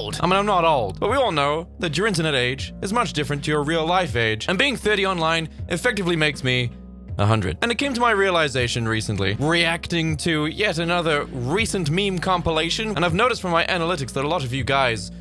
old. I mean, I'm not old, but we all know that your internet age is much different to your real life age. And being 30 online effectively makes me 100. And it came to my realization recently, reacting to yet another recent meme compilation, and I've noticed from my analytics that a lot of you guys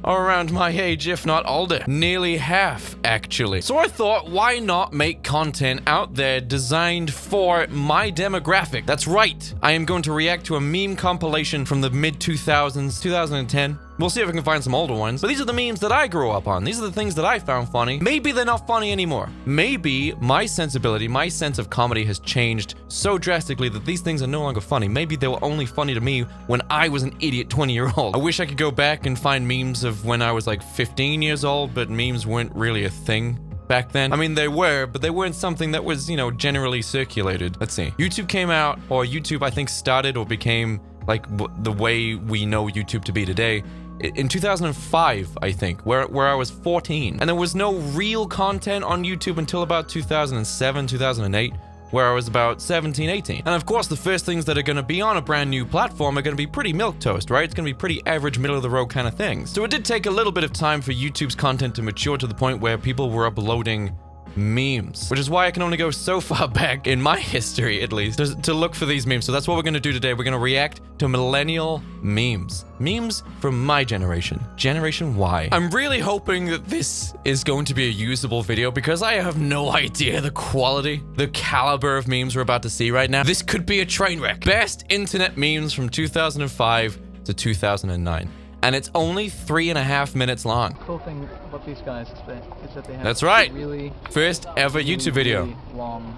are around my age, if not older. Nearly half, actually. So I thought, why not make content out there designed for my demographic? That's right. I am going to react to a meme compilation from the mid-2000s, 2010. We'll see if I can find some older ones. But these are the memes that I grew up on. These are the things that I found funny. Maybe they're not funny anymore. Maybe my sensibility, my sense of comedy has changed so drastically that these things are no longer funny. Maybe they were only funny to me when I was an idiot 20-year-old. I wish I could go back and find memes of when I was like 15 years old, but memes weren't really a thing back then. I mean, they were, but they weren't something that was, you know, generally circulated. Let's see. YouTube came out, or YouTube, I think, started or became like the way we know YouTube to be today in 2005, I think, where I was 14. And there was no real content on YouTube until about 2007, 2008, where I was about 17, 18. And of course, the first things that are going to be on a brand new platform are going to be pretty milquetoast, right? It's going to be pretty average, middle-of-the-road kind of things. So it did take a little bit of time for YouTube's content to mature to the point where people were uploading memes, which is why I can only go so far back in my history, at least, to look for these memes. So that's what we're going to do today. We're going to react to millennial memes. Memes from my generation, Generation Y. I'm really hoping that this is going to be a usable video because I have no idea the quality, the caliber of memes we're about to see right now. This could be a train wreck. Best internet memes from 2005 to 2009. And it's only 3.5 minutes long. Cool thing about these guys is that they have That's right. really first ever YouTube video. Really long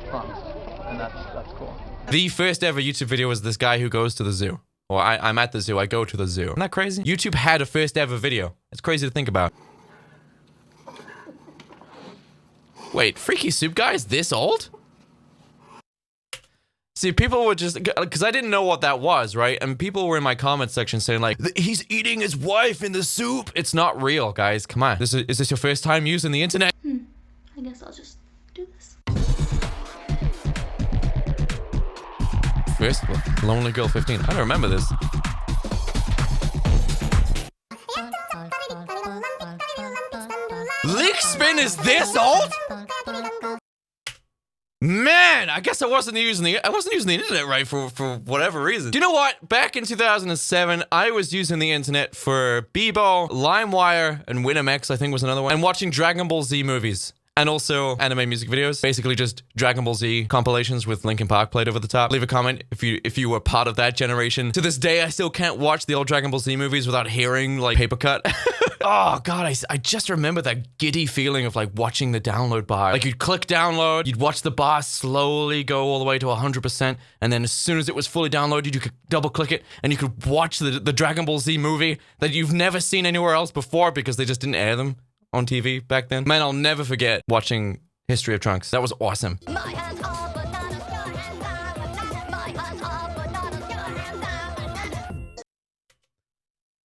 fronts, and that's cool. The first ever YouTube video was this guy who goes to the zoo. Or I'm at the zoo, I go to the zoo. Isn't that crazy? YouTube had a first ever video. It's crazy to think about. Wait, Freaky Soup Guy is this old? See, people were just, because I didn't know what that was, right? And people were in my comment section saying like, he's eating his wife in the soup. It's not real, guys. Come on. Is this your first time using the internet? I guess I'll just do this. First, Lonely Girl 15. I don't remember this. Lick Spin is this old? Man, I guess I wasn't using the internet right for whatever reason. Do you know what? Back in 2007, I was using the internet for Bebo, LimeWire, and WinMX, I think was another one, and watching Dragon Ball Z movies. And also anime music videos, basically just Dragon Ball Z compilations with Linkin Park played over the top. Leave a comment if you were part of that generation. To this day, I still can't watch the old Dragon Ball Z movies without hearing like paper cut. Oh god, I just remember that giddy feeling of like watching the download bar. Like you'd click download, you'd watch the bar slowly go all the way to 100%, and then as soon as it was fully downloaded, you could double click it and you could watch the Dragon Ball Z movie that you've never seen anywhere else before because they just didn't air them on TV back then. Man, I'll never forget watching History of Trunks. That was awesome.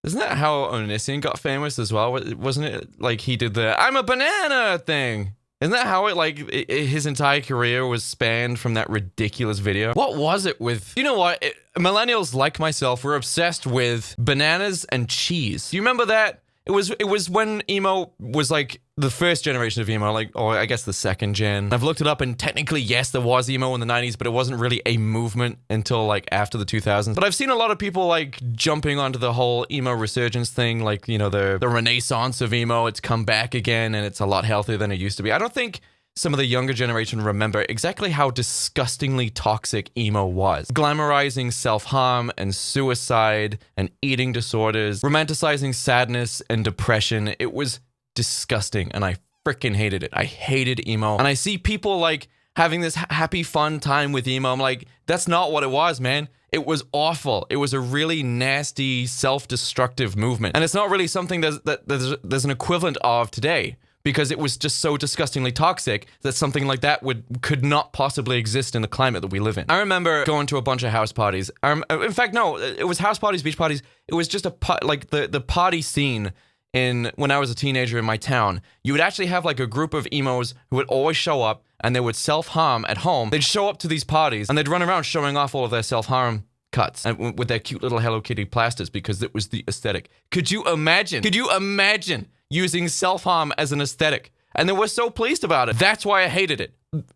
Isn't that how Onision got famous as well? Wasn't it like he did the I'm a banana thing? Isn't that how his entire career was spanned from that ridiculous video? What was it with, you know what? Millennials like myself were obsessed with bananas and cheese. Do you remember that? It was when emo was like the first generation of emo, like, or I guess the second gen. I've looked it up and technically, yes, there was emo in the 90s, but it wasn't really a movement until like after the 2000s. But I've seen a lot of people like jumping onto the whole emo resurgence thing, like, you know, the renaissance of emo. It's come back again and it's a lot healthier than it used to be. I don't think some of the younger generation remember exactly how disgustingly toxic emo was. Glamorizing self-harm and suicide and eating disorders, romanticizing sadness and depression. It was disgusting and I freaking hated it. I hated emo. And I see people like having this happy fun time with emo. I'm like, that's not what it was, man. It was awful. It was a really nasty, self-destructive movement. And it's not really something that there's an equivalent of today, because it was just so disgustingly toxic that something like that could not possibly exist in the climate that we live in. I remember going to a bunch of house parties. In fact, no, it was house parties, beach parties. It was just like the party scene when I was a teenager in my town. You would actually have like a group of emos who would always show up and they would self-harm at home. They'd show up to these parties and they'd run around showing off all of their self-harm cuts and with their cute little Hello Kitty plasters because it was the aesthetic. Could you imagine? Could you imagine using self-harm as an aesthetic? And they were so pleased about it. That's why I hated it.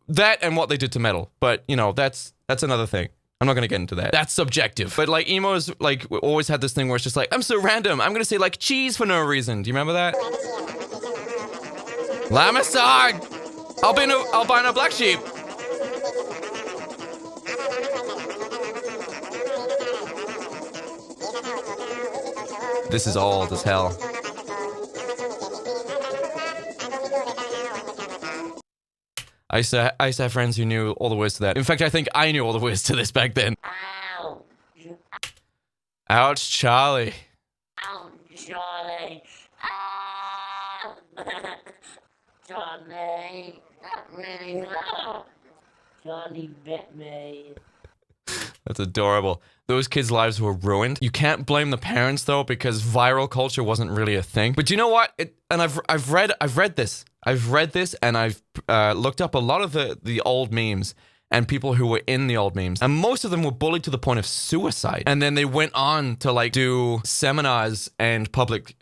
That and what they did to metal. But, you know, that's another thing. I'm not going to get into that. That's subjective. But, like, emos, like, always had this thing where it's just like, I'm so random. I'm going to say, like, cheese for no reason. Do you remember that? Lamisog! Albino black sheep. This is old as hell. I used to have friends who knew all the words to that. In fact, I think I knew all the words to this back then. Ouch, Charlie. Ouch, Charlie. Ah. Charlie. Not really. Charlie bit me. That's adorable. Those kids' lives were ruined. You can't blame the parents though, because viral culture wasn't really a thing. But you know what? I've read this, and I've looked up a lot of the old memes and people who were in the old memes, and most of them were bullied to the point of suicide. And then they went on to like do seminars and public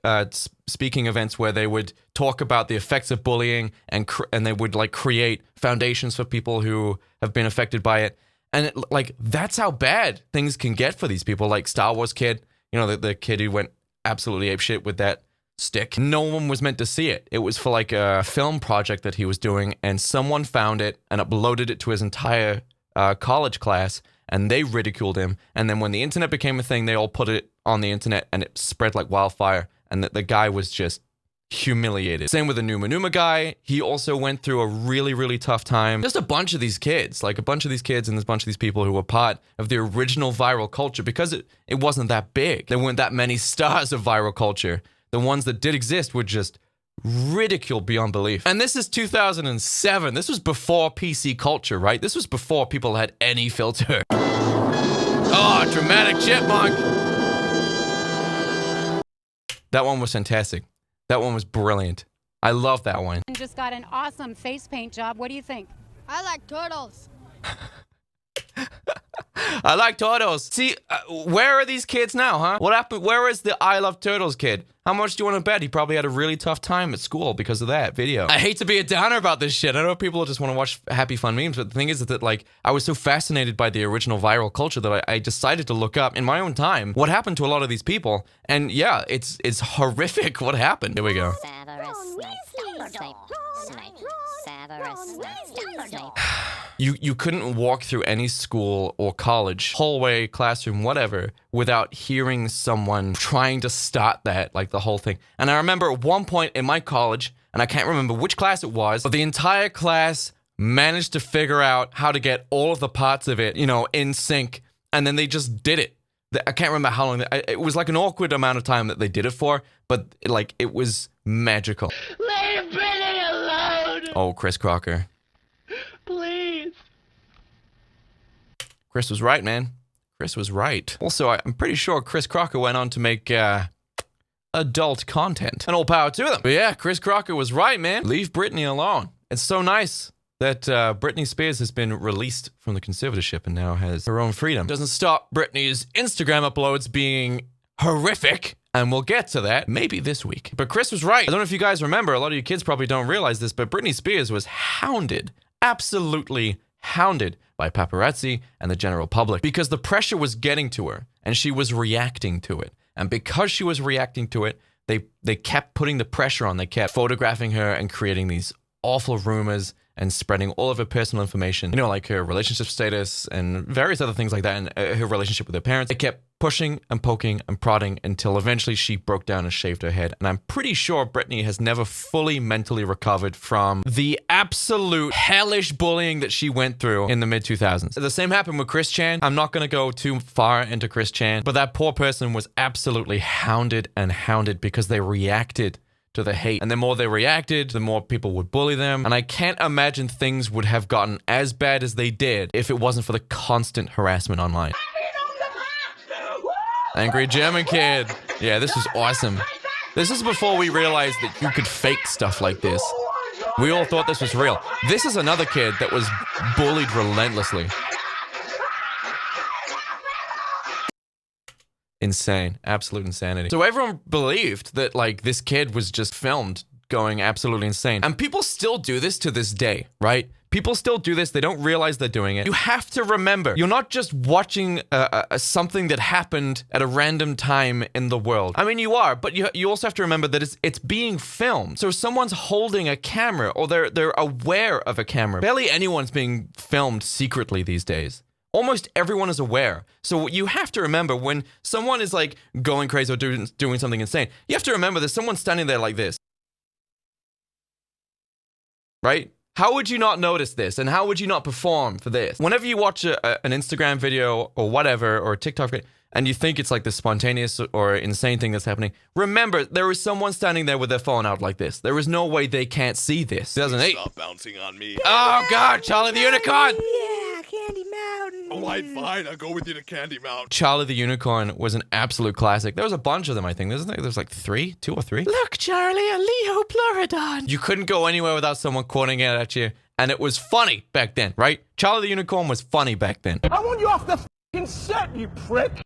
speaking events where they would talk about the effects of bullying, and they would like create foundations for people who have been affected by it. And like, that's how bad things can get for these people. Like Star Wars kid, you know, the kid who went absolutely apeshit with that stick. No one was meant to see it. It was for like a film project that he was doing, and someone found it and uploaded it to his entire college class, and they ridiculed him. And then when the internet became a thing, they all put it on the internet, and it spread like wildfire. And the guy was just humiliated. Same with the Numa Numa guy. He also went through a really, really tough time. Just a bunch of these kids, and there's a bunch of these people who were part of the original viral culture, because it wasn't that big. There weren't that many stars of viral culture. The ones that did exist were just ridiculed beyond belief. And this is 2007. This was before PC culture, right? This was before people had any filter. Oh, dramatic chipmunk. That one was fantastic. That one was brilliant. I love that one. Just got an awesome face paint job. What do you think? I like turtles. I like turtles. See, where are these kids now, huh? What happened? Where is the I Love Turtles kid? How much do you want to bet he probably had a really tough time at school because of that video? I hate to be a downer about this shit. I know people just want to watch happy, fun memes, but the thing is that, like, I was so fascinated by the original viral culture that I decided to look up in my own time what happened to a lot of these people. And yeah, it's horrific what happened. Here we go. You couldn't walk through any school or college, hallway, classroom, whatever, without hearing someone trying to start that, like the whole thing. And I remember at one point in my college, and I can't remember which class it was, but the entire class managed to figure out how to get all of the parts of it, you know, in sync, and then they just did it. I can't remember how long. It was like an awkward amount of time that they did it for, but like it was magical. Leave Brittany alone! Oh, Chris Crocker. Please. Chris was right, man. Chris was right. Also, I'm pretty sure Chris Crocker went on to make adult content. And all power to them. But yeah, Chris Crocker was right, man. Leave Britney alone. It's so nice that Britney Spears has been released from the conservatorship and now has her own freedom. Doesn't stop Britney's Instagram uploads being horrific. And we'll get to that maybe this week. But Chris was right. I don't know if you guys remember, a lot of you kids probably don't realize this, but Britney Spears was hounded, absolutely hounded by paparazzi and the general public because the pressure was getting to her and she was reacting to it. And because she was reacting to it, they kept putting the pressure on. They kept photographing her and creating these awful rumors and spreading all of her personal information, you know, like her relationship status and various other things like that, and her relationship with her parents. They kept pushing and poking and prodding until eventually she broke down and shaved her head. And I'm pretty sure Britney has never fully mentally recovered from the absolute hellish bullying that she went through in the mid-2000s. The same happened with Chris Chan. I'm not going to go too far into Chris Chan, but that poor person was absolutely hounded and hounded because they reacted to the hate. And the more they reacted, the more people would bully them. And I can't imagine things would have gotten as bad as they did if it wasn't for the constant harassment online. Angry German kid. Yeah, this was awesome. This is before we realized that you could fake stuff like this. We all thought this was real. This is another kid that was bullied relentlessly. insane. Absolute insanity. So everyone believed that like this kid was just filmed going absolutely insane. And people still do this to this day, right? People still do this. They don't realize they're doing it. You have to remember, you're not just watching something that happened at a random time in the world. I mean, you are, but you also have to remember that it's being filmed. So someone's holding a camera, or they're aware of a camera. Barely anyone's being filmed secretly these days. Almost everyone is aware. So you have to remember when someone is like going crazy or doing something insane, you have to remember there's someone standing there like this. Right? How would you not notice this? And how would you not perform for this? Whenever you watch an Instagram video or whatever, or a TikTok video, and you think it's like this spontaneous or insane thing that's happening, remember, there is someone standing there with their phone out like this. There is no way they can't see this. 2008. Stop bouncing on me. Oh, God, Charlie the Unicorn! Yeah, Candy Mountain. All right, fine. I'll go with you to Candy Mountain. Charlie the Unicorn was an absolute classic. There was a bunch of them, I think. There's like two or three. Look, Charlie, a Leo Pleurodon. You couldn't go anywhere without someone quoting it at you. And it was funny back then, right? Charlie the Unicorn was funny back then. I want you off the f***ing set, you prick!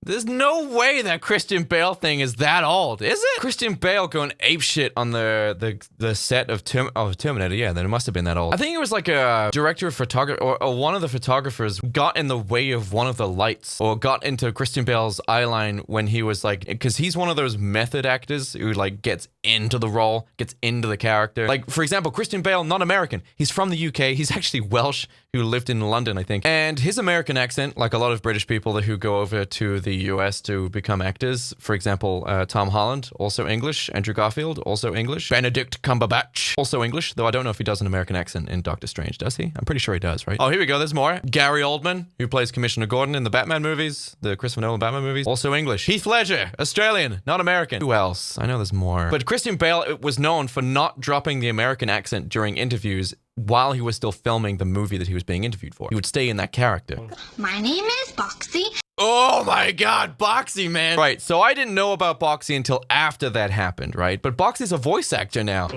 There's no way that Christian Bale thing is that old, is it? Christian Bale going apeshit on the set of Terminator. Yeah, then it must have been that old. I think it was like a director of photography, or one of the photographers got in the way of one of the lights, or got into Christian Bale's eye line when he was like, because he's one of those method actors who like gets into the role, gets into the character. Like, for example, Christian Bale, not American. He's from the UK. He's actually Welsh, who lived in London, I think. And his American accent, like a lot of British people who go over to the US to become actors, for example, Tom Holland, also English. Andrew Garfield, also English. Benedict Cumberbatch, also English, though I don't know if he does an American accent in Doctor Strange, does he? I'm pretty sure he does, right? Oh, here we go, there's more. Gary Oldman, who plays Commissioner Gordon in the Batman movies, the Christopher Nolan Batman movies, also English. Heath Ledger, Australian, not American. Who else? I know there's more. But Christian Bale was known for not dropping the American accent during interviews while he was still filming the movie that he was being interviewed for. He would stay in that character. My name is Boxy. Oh my God, Boxy, man. Right, so I didn't know about Boxy until after that happened, right? But Boxy's a voice actor now.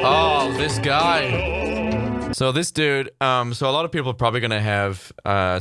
Oh, this guy. So this dude, so a lot of people are probably going to have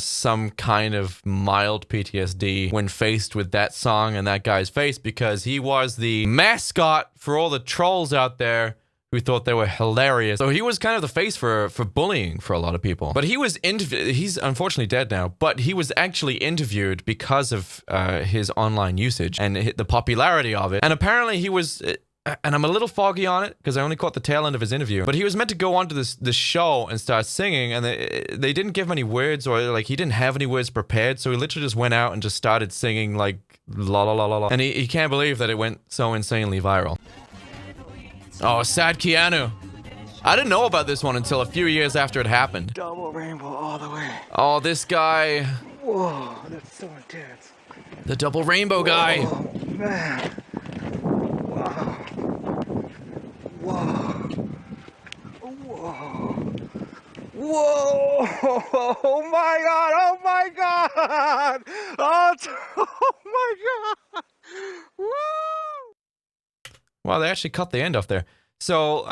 some kind of mild PTSD when faced with that song and that guy's face, because he was the mascot for all the trolls out there who thought they were hilarious. So he was kind of the face for bullying for a lot of people. But he was he's unfortunately dead now, but he was actually interviewed because of his online usage and the popularity of it. And apparently he was, and I'm a little foggy on it because I only caught the tail end of his interview, but he was meant to go onto this show and start singing, and they didn't give him any words, or like he didn't have any words prepared, so he literally just went out and just started singing like la la la la la. And he can't believe that it went so insanely viral. Oh, sad Keanu. I didn't know about this one until a few years after it happened. Double rainbow all the way. Oh, this guy. Whoa, that's so intense. The double rainbow guy. Oh, man. Wow. Whoa. Whoa. Whoa. Oh my God. Oh my God. Oh my God. Woo. Wow, they actually cut the end off there. So,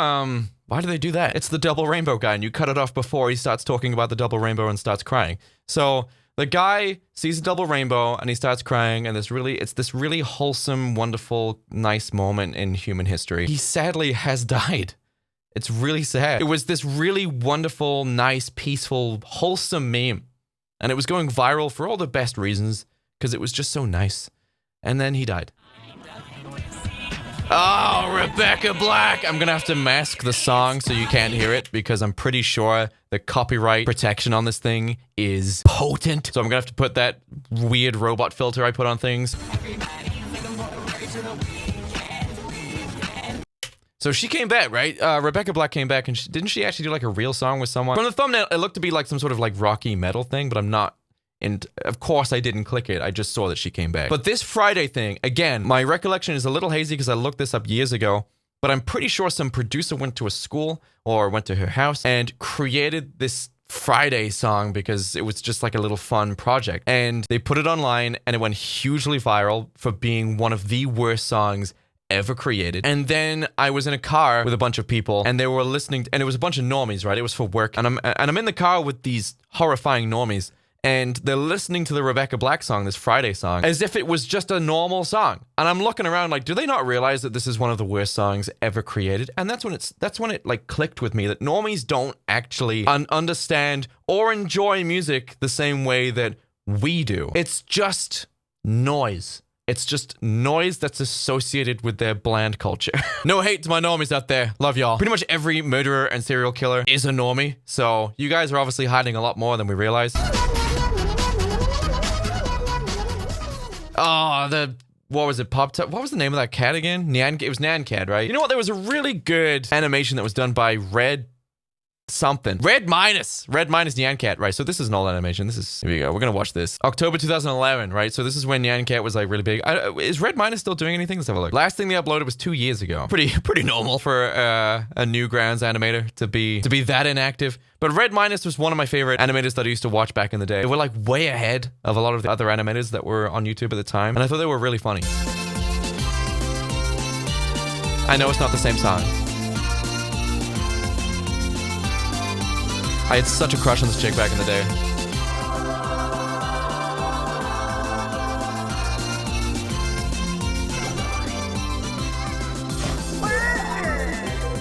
why do they do that? It's the double rainbow guy, and you cut it off before he starts talking about the double rainbow and starts crying. So, the guy sees a double rainbow, and he starts crying, and it's this really wholesome, wonderful, nice moment in human history. He sadly has died. It's really sad. It was this really wonderful, nice, peaceful, wholesome meme. And it was going viral for all the best reasons, because it was just so nice. And then he died. Oh, Rebecca Black! I'm gonna have to mask the song so you can't hear it, because I'm pretty sure the copyright protection on this thing is potent. So I'm gonna have to put that weird robot filter I put on things. So she came back, right? Rebecca Black came back, and didn't she actually do like a real song with someone? From the thumbnail, it looked to be like some sort of like rocky metal thing, but I'm not. And of course I didn't click it. I just saw that she came back. But this Friday thing, again, my recollection is a little hazy because I looked this up years ago, but I'm pretty sure some producer went to a school or went to her house and created this Friday song because it was just like a little fun project. And they put it online and it went hugely viral for being one of the worst songs ever created. And then I was in a car with a bunch of people and they were listening, and it was a bunch of normies, right? It was for work. And I'm in the car with these horrifying normies. and they're listening to the Rebecca Black song, this Friday song, as if it was just a normal song. And I'm looking around like, do they not realize that this is one of the worst songs ever created? And that's when it like clicked with me that normies don't actually understand or enjoy music the same way that we do. It's just noise. It's just noise that's associated with their bland culture. No hate to my normies out there. Love y'all. Pretty much every murderer and serial killer is a normie. So you guys are obviously hiding a lot more than we realize. Oh, what was it? What was the name of that cat again? It was Nyan Cat, right? You know what? There was a really good animation that was done by Red Minus Nyan Cat, right? So this is an old animation. Here we go. We're gonna watch this. October 2011, right? So this is when Nyan Cat was like really big. Is Red Minus still doing anything? Let's have a look. Last thing they uploaded was 2 years ago. Pretty normal for a Newgrounds animator to be that inactive. But Red Minus was one of my favorite animators that I used to watch back in the day. They were like way ahead of a lot of the other animators that were on YouTube at the time, and I thought they were really funny. I know it's not the same song. I had such a crush on this chick back in the day.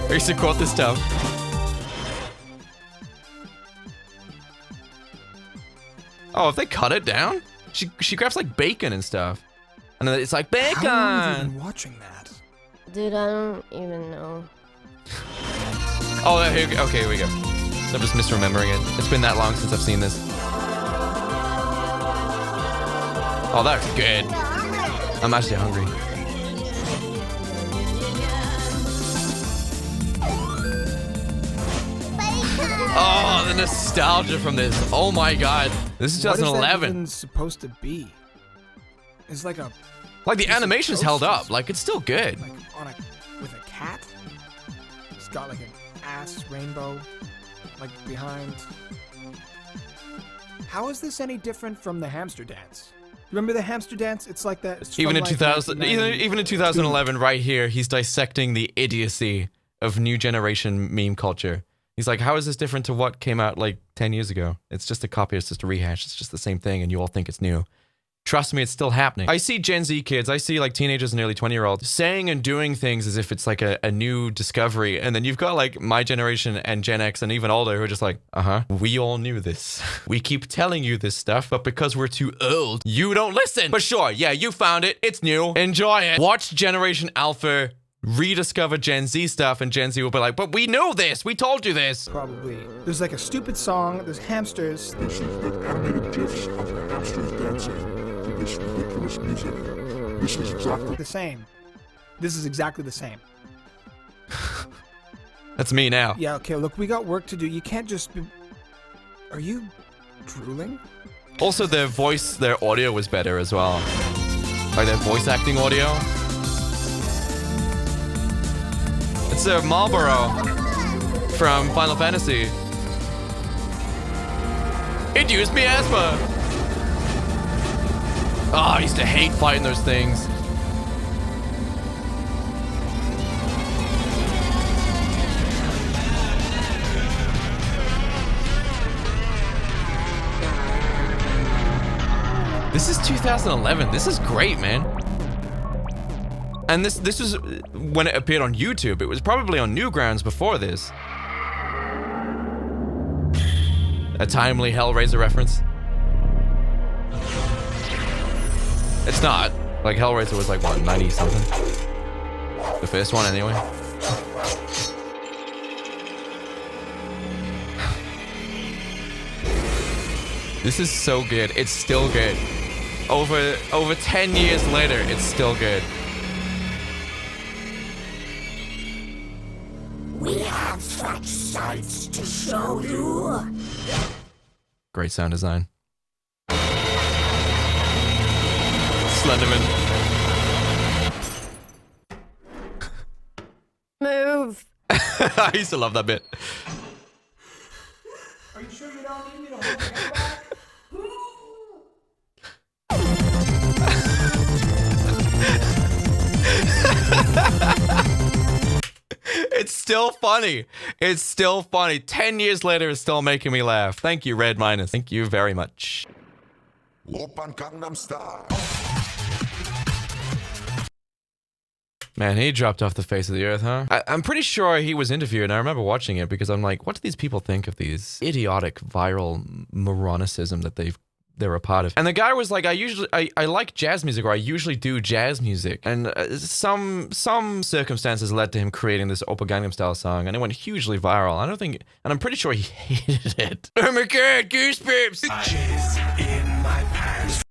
I used to quote this stuff. Oh, if they cut it down? She grabs like bacon and stuff. And then it's like, bacon! How long have you been watching that? Dude, I don't even know. Oh, okay, here we go. I'm just misremembering it. It's been that long since I've seen this. Oh, that's good. I'm actually hungry. Oh, the nostalgia from this. Oh my god. This is 2011. What is that even supposed to be? It's like a... Like the animation's held up. Like it's still good. Like with a cat? It's got like an ass rainbow. Like behind. How is this any different from the hamster dance? Remember the hamster dance? It's like that. It's even in 2011, right here, he's dissecting the idiocy of new generation meme culture. He's like, how is this different to what came out like 10 years ago? It's just a copy. It's just a rehash. It's just the same thing, and you all think it's new. Trust me, it's still happening. I see Gen Z kids, I see like teenagers and early 20-year-olds saying and doing things as if it's like a new discovery. And then you've got like my generation and Gen X and even older who are just like, we all knew this. We keep telling you this stuff, but because we're too old, you don't listen. But sure, yeah, you found it. It's new. Enjoy it. Watch Generation Alpha rediscover Gen Z stuff, and Gen Z will be like, but we knew this. We told you this. Probably. There's like a stupid song. There's hamsters. There's animated gifs of hamsters dancing. This ridiculous music. This is exactly the same. This is exactly the same. That's me now. Yeah, okay, look, we got work to do. You can't just be... Are you drooling? Also, their audio was better as well. Like their voice acting audio. It's a Marlboro from Final Fantasy. It used me asthma. Oh, I used to hate fighting those things. This is 2011. This is great, man. And this was when it appeared on YouTube. It was probably on Newgrounds before this. A timely Hellraiser reference. It's not. Like, Hellraiser was like, what, 90-something? The first one, anyway. This is so good. It's still good. Over 10 years later, it's still good. We have such sights to show you. Great sound design. Slenderman. Move. I used to love that bit. Are you sure you don't need me to hold your head back? It's still funny. It's still funny. 10 years later, it's still making me laugh. Thank you, Red Minus. Thank you very much. Open Gangnam Style. Man, he dropped off the face of the earth, huh? I'm pretty sure he was interviewed, and I remember watching it because I'm like, what do these people think of these idiotic viral moronicism that they're a part of? And the guy was like, I like jazz music, or I usually do jazz music. And some circumstances led to him creating this Oppa Gangnam Style song, and it went hugely viral. And I'm pretty sure he hated it. Oh my god, goosebumps! Jizz in my pants.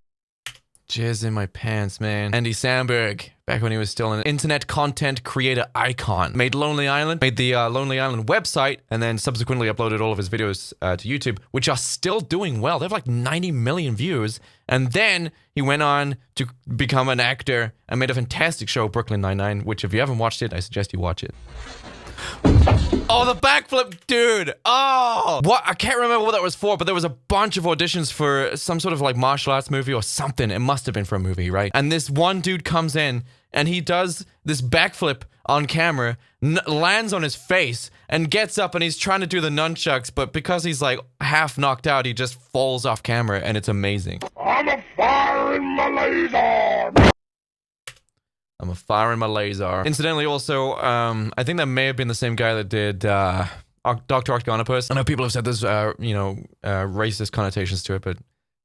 Jizz in my pants, man. Andy Samberg, back when he was still an internet content creator icon, made the Lonely Island website, and then subsequently uploaded all of his videos to YouTube, which are still doing well. They have like 90 million views. And then he went on to become an actor and made a fantastic show, Brooklyn Nine-Nine, which if you haven't watched it, I suggest you watch it. Oh, the backflip, dude. Oh, what? I can't remember what that was for, but there was a bunch of auditions for some sort of like martial arts movie or something. It must have been for a movie, right? And this one dude comes in and he does this backflip on camera, lands on his face and gets up and he's trying to do the nunchucks, but because he's like half knocked out, he just falls off camera and it's amazing. I'm a fire in my laser. I'm a fire in my laser. Incidentally, also, I think that may have been the same guy that did Dr. Octonopus. I know people have said there's, racist connotations to it, but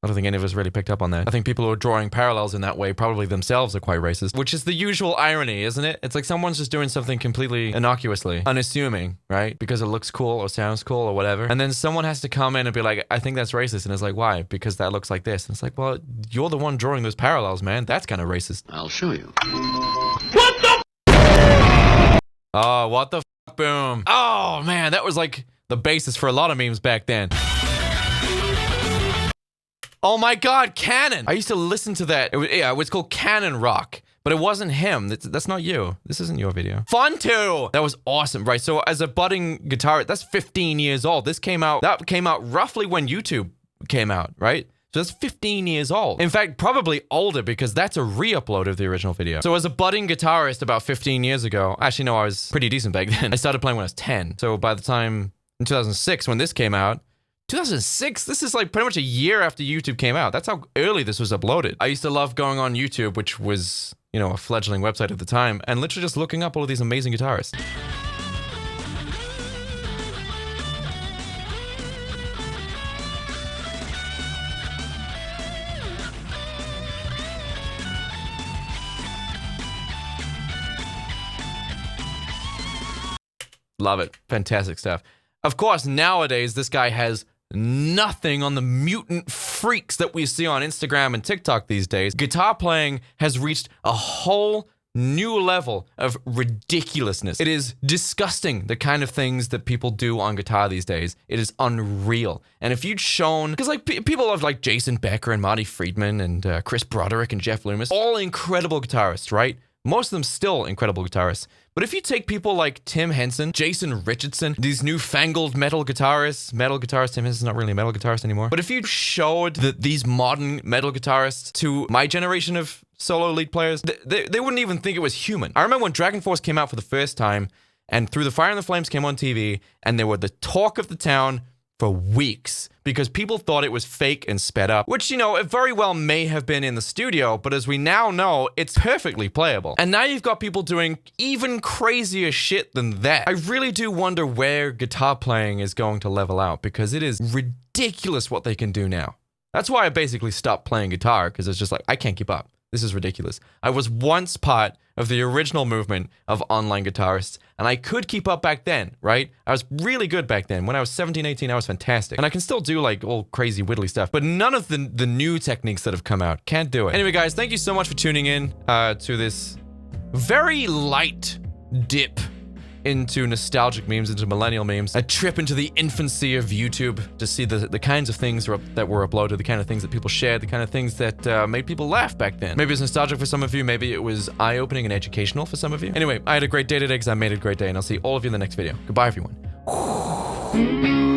I don't think any of us really picked up on that. I think people who are drawing parallels in that way probably themselves are quite racist, which is the usual irony, isn't it? It's like someone's just doing something completely innocuously, unassuming, right? Because it looks cool or sounds cool or whatever. And then someone has to come in and be like, I think that's racist. And it's like, why? Because that looks like this. And it's like, well, you're the one drawing those parallels, man. That's kind of racist. I'll show you. Oh, what the f***? Boom. Oh, man, that was like the basis for a lot of memes back then. Oh my god, Canon! I used to listen to that. It was called Canon Rock, but it wasn't him. That's not you. This isn't your video. Fun 2! That was awesome, right? So as a budding guitarist, that's 15 years old. That came out roughly when YouTube came out, right? So that's 15 years old. In fact, probably older because that's a re-upload of the original video. So as a budding guitarist about 15 years ago, actually no, I was pretty decent back then. I started playing when I was 10. So by the time in 2006, when this came out, 2006? This is like pretty much a year after YouTube came out. That's how early this was uploaded. I used to love going on YouTube, which was, a fledgling website at the time, and literally just looking up all of these amazing guitarists. Love it. Fantastic stuff. Of course, nowadays, this guy has nothing on the mutant freaks that we see on Instagram and TikTok these days. Guitar playing has reached a whole new level of ridiculousness. It is disgusting, the kind of things that people do on guitar these days. It is unreal. And if you'd shown, because like people love like Jason Becker and Marty Friedman and Chris Broderick and Jeff Loomis, all incredible guitarists, right? Most of them still incredible guitarists. But if you take people like Tim Henson, Jason Richardson, these newfangled metal guitarists, Tim Henson's not really a metal guitarist anymore. But if you showed these modern metal guitarists to my generation of solo lead players, they wouldn't even think it was human. I remember when Dragon Force came out for the first time, and Through the Fire and the Flames came on TV, and they were the talk of the town for weeks because people thought it was fake and sped up, which, it very well may have been in the studio, but as we now know, it's perfectly playable. And now you've got people doing even crazier shit than that. I really do wonder where guitar playing is going to level out because it is ridiculous what they can do now. That's why I basically stopped playing guitar because it's just like, I can't keep up. This is ridiculous. I was once part of the original movement of online guitarists, and I could keep up back then, right? I was really good back then. When I was 17, 18, I was fantastic. And I can still do like all crazy widdly stuff, but none of the new techniques that have come out. Can't do it. Anyway, guys, thank you so much for tuning in to this very light dip into nostalgic memes, into millennial memes, a trip into the infancy of YouTube to see the kinds of things that were uploaded, the kind of things that people shared, the kind of things that made people laugh back then. Maybe it's nostalgic for some of you, maybe it was eye-opening and educational for some of you. Anyway, I had a great day today because I made it a great day, and I'll see all of you in the next video. Goodbye, everyone.